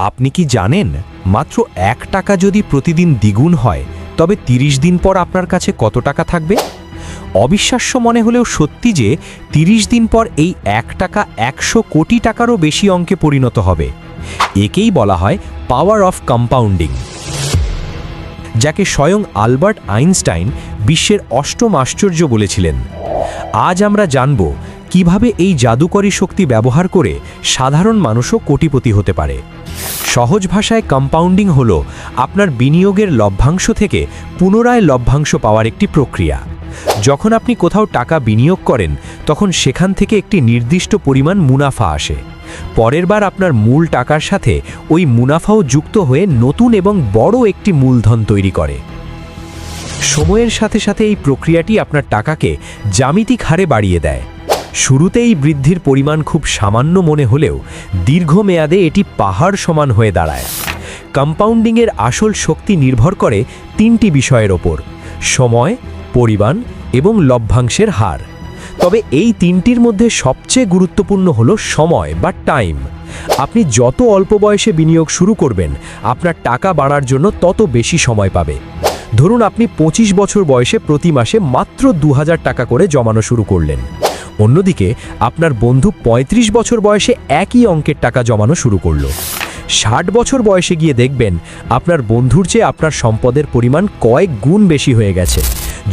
আপনি কি জানেন মাত্র 1 টাকা যদি প্রতিদিন দ্বিগুণ হয় তবে 30 দিন পর আপনার কাছে কত টাকা থাকবে? অবিশ্বাস্য মনে হলেও সত্যি যে 30 দিন পর এই 1 টাকা 100 কোটি টাকারও বেশি অঙ্কে পরিণত হবে। একেই বলা হয় পাওয়ার অফ কম্পাউন্ডিং, যাকে স্বয়ং আলবার্ট আইনস্টাইন বিশ্বের অষ্টম আশ্চর্য বলেছিলেন। আজ আমরা জানব কিভাবে এই জাদুকরী শক্তি ব্যবহার করে সাধারণ মানুষও কোটিপতি হতে পারে। সহজ ভাষায় কম্পাউন্ডিং হলো আপনার বিনিয়োগের লভ্যাংশ থেকে পুনরায় লভ্যাংশ পাওয়ার একটি প্রক্রিয়া। যখন আপনি কোথাও টাকা বিনিয়োগ করেন তখন সেখান থেকে একটি নির্দিষ্ট পরিমাণ মুনাফা আসে। পরের বার আপনার মূল টাকার সাথে ওই মুনাফাও যুক্ত হয়ে নতুন এবং বড় একটি মূলধন তৈরি করে। সময়ের সাথে সাথে এই প্রক্রিয়াটি আপনার টাকাকে জ্যামিতিক হারে বাড়িয়ে দেয়। শুরুতে এই বৃদ্ধির পরিমাণ খুব সামান্য মনে হলেও দীর্ঘমেয়াদে এটি পাহাড় সমান হয়ে দাঁড়ায়। কম্পাউন্ডিংয়ের আসল শক্তি নির্ভর করে 3টি বিষয়ের ওপর: সময়, পরিমাণ এবং লভ্যাংশের হার। তবে এই 3টির মধ্যে সবচেয়ে গুরুত্বপূর্ণ হলো সময় বা টাইম। আপনি যত অল্প বয়সে বিনিয়োগ শুরু করবেন, আপনার টাকা বাড়ার জন্য তত বেশি সময় পাবে। ধরুন আপনি 25 বছর বয়সে প্রতি মাসে মাত্র 2000 টাকা করে জমানো শুরু করলেন। অন্যদিকে আপনার বন্ধু 35 বছর বয়সে একই অঙ্কের টাকা জমানো শুরু করল। 60 বছর বয়সে গিয়ে দেখবেন আপনার বন্ধুর চেয়ে আপনার সম্পদের পরিমাণ কয়েক গুণ বেশি হয়ে গেছে,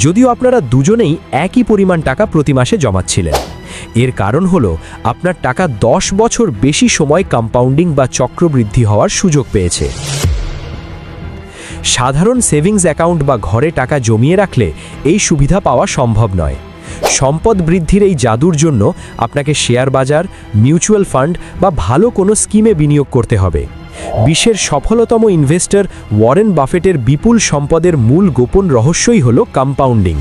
যদিও আপনারা দুজনেই একই পরিমাণ টাকা প্রতি মাসে জমাচ্ছিলেন। এর কারণ হলো আপনার টাকা 10 বছর বেশি সময় কম্পাউন্ডিং বা চক্রবৃদ্ধি হওয়ার সুযোগ পেয়েছে। সাধারণ সেভিংস অ্যাকাউন্ট বা ঘরে টাকা জমিয়ে রাখলে এই সুবিধা পাওয়া সম্ভব নয়। সম্পদ বৃদ্ধির এই জাদুর জন্য আপনাকে শেয়ার বাজার, মিউচুয়াল ফান্ড বা ভালো কোনো স্কিমে বিনিয়োগ করতে হবে। বিশ্বের সফলতম ইনভেস্টর ওয়ারেন বাফেটের বিপুল সম্পদের মূল গোপন রহস্যই হল কম্পাউন্ডিং।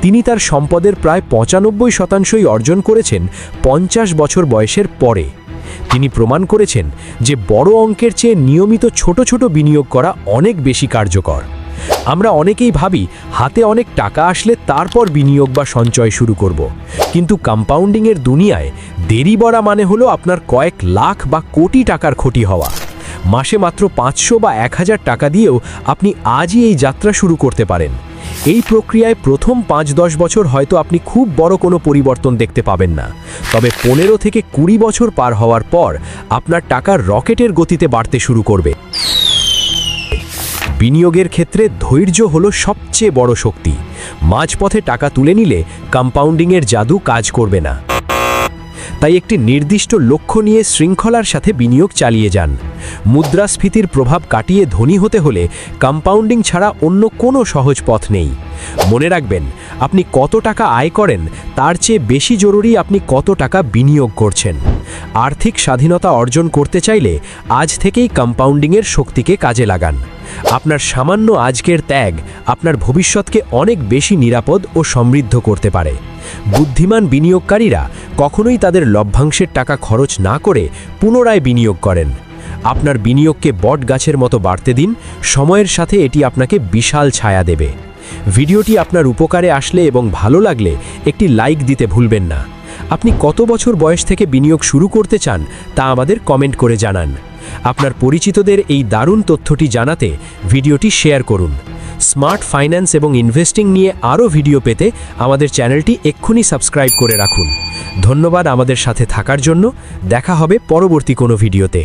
তিনি তার সম্পদের প্রায় 95% অর্জন করেছেন 50 বছর বয়সের পরে। তিনি প্রমাণ করেছেন যে বড় অঙ্কের চেয়ে নিয়মিত ছোট ছোট বিনিয়োগ করা অনেক বেশি কার্যকর। আমরা অনেকেই ভাবি হাতে অনেক টাকা আসলে তারপর বিনিয়োগ বা সঞ্চয় শুরু করব, কিন্তু কম্পাউন্ডিংয়ের দুনিয়ায় দেরি বড়া মানে হলো আপনার কয়েক লাখ বা কোটি টাকার ক্ষতি হওয়া। মাসে মাত্র 500 বা 1000 টাকা দিয়েও আপনি আজই এই যাত্রা শুরু করতে পারেন। এই প্রক্রিয়ায় প্রথম 5-10 বছর হয়তো আপনি খুব বড় কোনো পরিবর্তন দেখতে পাবেন না, তবে 15 থেকে 20 বছর পার হওয়ার পর আপনার টাকা রকেটের গতিতে বাড়তে শুরু করবে। বিনিয়োগের ক্ষেত্রে ধৈর্য হলো সবচেয়ে বড় শক্তি। মাঝপথে টাকা তুলে নিলে কম্পাউন্ডিংয়ের জাদু কাজ করবে না। তাই একটি নির্দিষ্ট লক্ষ্য নিয়ে শৃঙ্খলার সাথে বিনিয়োগ চালিয়ে যান। মুদ্রাস্ফীতির প্রভাব কাটিয়ে ধনী হতে হলে কম্পাউন্ডিং ছাড়া অন্য কোনো সহজ পথ নেই। মনে রাখবেন, আপনি কত টাকা আয় করেন তার চেয়ে বেশি জরুরি আপনি কত টাকা বিনিয়োগ করছেন। আর্থিক স্বাধীনতা অর্জন করতে চাইলে আজ থেকেই কম্পাউন্ডিংয়ের শক্তিকে কাজে লাগান। আপনার সামান্য আজকের ত্যাগ আপনার ভবিষ্যৎকে অনেক বেশি নিরাপদ ও সমৃদ্ধ করতে পারে। বুদ্ধিমান বিনিয়োগকারীরা কখনোই তাদের লভ্যাংশের টাকা খরচ না করে পুনরায় বিনিয়োগ করেন। আপনার বিনিয়োগকে বট গাছের মতো বাড়তে দিন। সময়ের সাথে এটি আপনাকে বিশাল ছায়া দেবে। ভিডিওটি আপনার উপকারে আসলে এবং ভালো লাগলে একটি লাইক দিতে ভুলবেন না। আপনি কত বছর বয়স থেকে বিনিয়োগ শুরু করতে চান তা আমাদের কমেন্ট করে জানান। আপনার পরিচিতদের এই দারুণ তথ্যটি জানাতে ভিডিওটি শেয়ার করুন। স্মার্ট ফাইন্যান্স এবং ইনভেস্টিং নিয়ে আরও ভিডিও পেতে আমাদের চ্যানেলটি এক্ষুনি সাবস্ক্রাইব করে রাখুন। ধন্যবাদ আমাদের সাথে থাকার জন্য। দেখা হবে পরবর্তী কোনো ভিডিওতে।